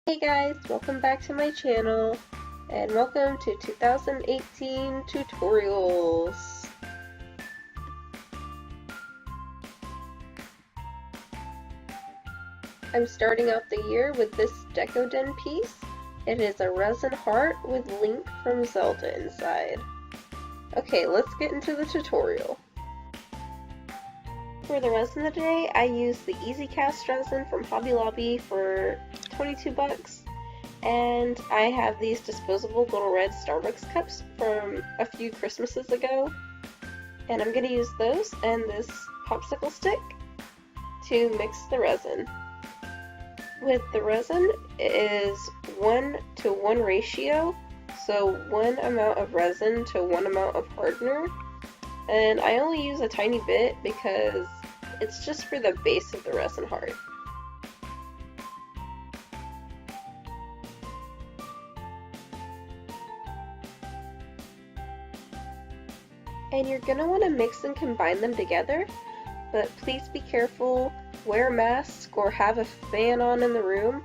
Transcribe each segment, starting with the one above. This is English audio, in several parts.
Hey guys, welcome back to my channel, and welcome to 2018 tutorials. I'm starting out the year with this XOXO Dannie piece. It is a resin heart with Link from Zelda inside. Okay, let's get into the tutorial. For the resin today, I used the Easy Cast resin from Hobby Lobby for 22 bucks. And I have these disposable little red Starbucks cups from a few Christmases ago. And I'm going to use those and this popsicle stick to mix the resin. With the resin, it is 1:1 ratio, so 1 amount of resin to 1 amount of hardener. And I only use a tiny bit because it's just for the base of the resin heart. And you're going to want to mix and combine them together, but please be careful, wear a mask or have a fan on in the room.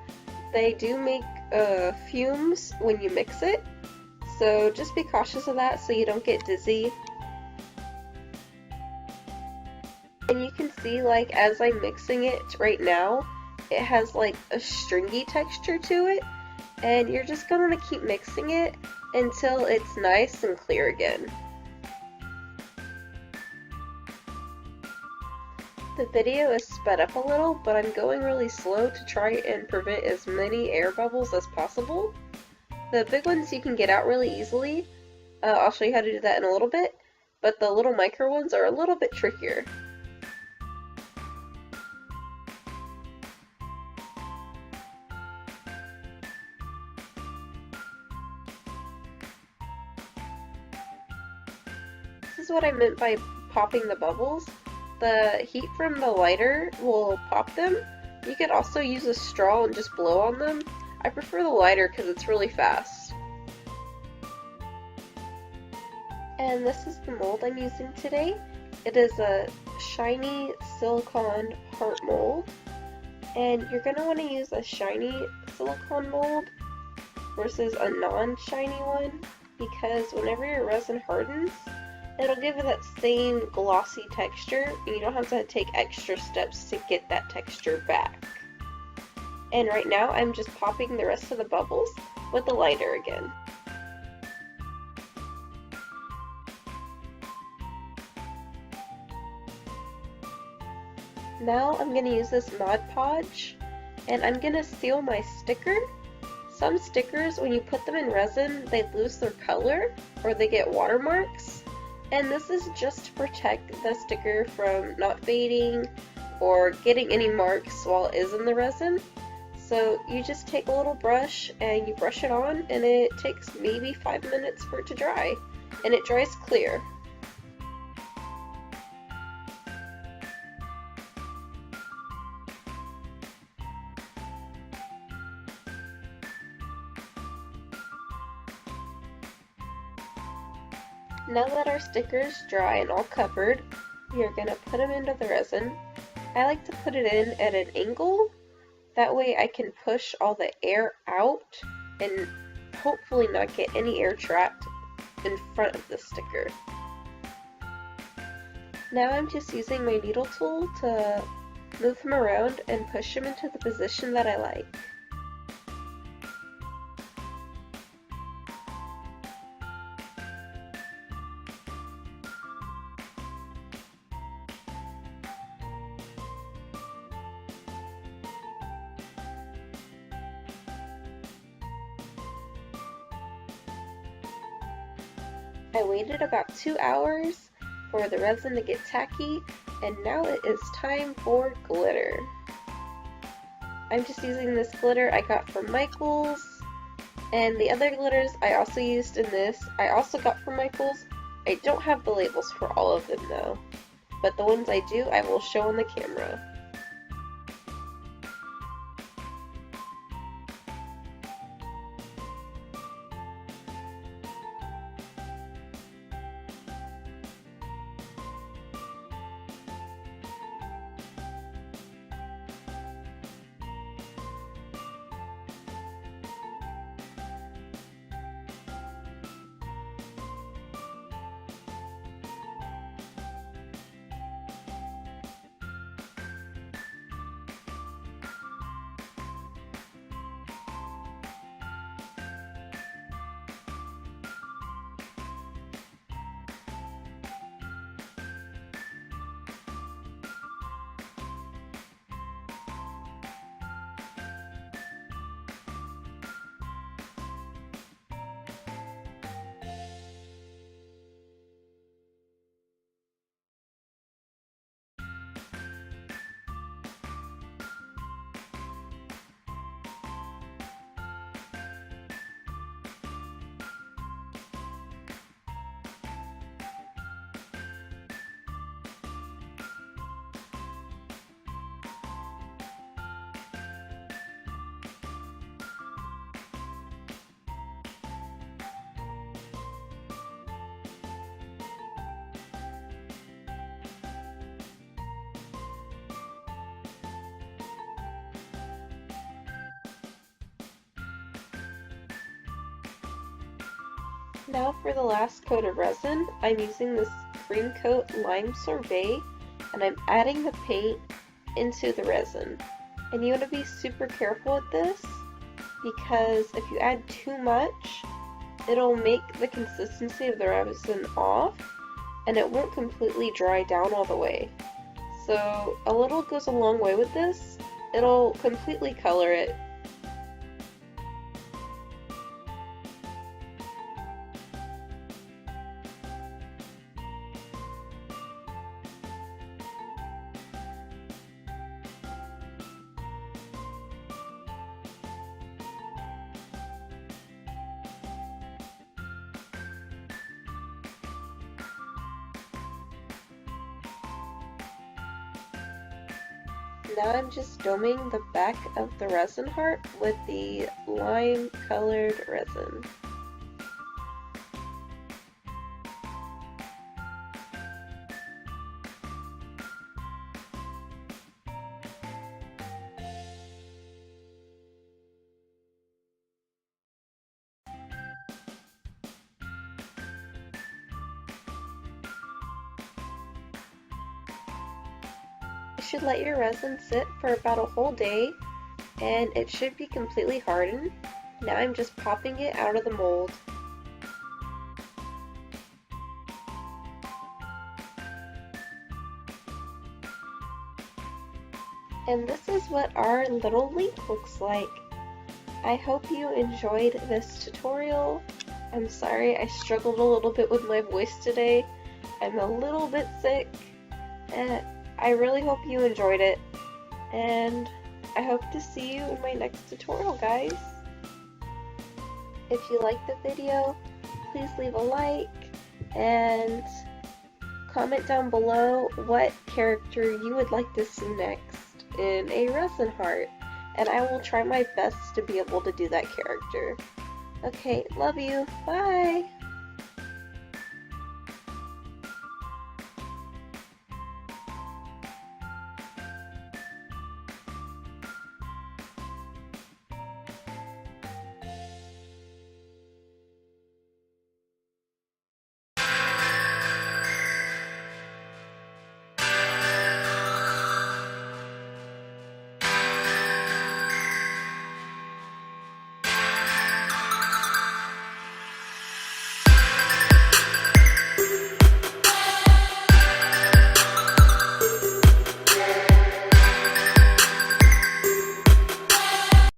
They do make fumes when you mix it, so just be cautious of that so you don't get dizzy. And you can see, like, as I'm mixing it right now, it has like a stringy texture to it, and you're just going to keep mixing it until it's nice and clear again. The video is sped up a little, but I'm going really slow to try and prevent as many air bubbles as possible. The big ones you can get out really easily. I'll show you how to do that in a little bit, but the little micro ones are a little bit trickier. This is what I meant by popping the bubbles. The heat from the lighter will pop them. You could also use a straw and just blow on them. I prefer the lighter because it's really fast. And this is the mold I'm using today. It is a shiny silicone heart mold. And you're going to want to use a shiny silicone mold versus a non-shiny one, because whenever your resin hardens, it'll give it that same glossy texture, and you don't have to take extra steps to get that texture back. And right now I'm just popping the rest of the bubbles with the lighter again. Now I'm going to use this Mod Podge, and I'm going to seal my sticker. Some stickers, when you put them in resin, they lose their color or they get watermarks. And this is just to protect the sticker from not fading or getting any marks while it is in the resin. So you just take a little brush and you brush it on, and it takes maybe 5 minutes for it to dry, and it dries clear. Now that our sticker is dry and all covered, we are going to put them into the resin. I like to put it in at an angle, that way I can push all the air out and hopefully not get any air trapped in front of the sticker. Now I'm just using my needle tool to move them around and push them into the position that I like. I waited about 2 hours for the resin to get tacky, and now it is time for glitter. I'm just using this glitter I got from Michael's, and the other glitters I also used in this I also got from Michael's. I don't have the labels for all of them though, but the ones I do I will show on the camera. Now for the last coat of resin, I'm using this cream coat lime sorbet, and I'm adding the paint into the resin. And you want to be super careful with this, because if you add too much, it'll make the consistency of the resin off, and it won't completely dry down all the way. So a little goes a long way with this. It'll completely color it. Now I'm just doming the back of the resin heart with the lime colored resin. You should let your resin sit for about a whole day, and it should be completely hardened. Now I'm just popping it out of the mold. And this is what our little link looks like. I hope you enjoyed this tutorial. I'm sorry I struggled a little bit with my voice today. I'm a little bit sick, and I really hope you enjoyed it, and I hope to see you in my next tutorial, guys. If you liked the video, please leave a like, and comment down below what character you would like to see next in a resin heart, and I will try my best to be able to do that character. Okay, love you, bye!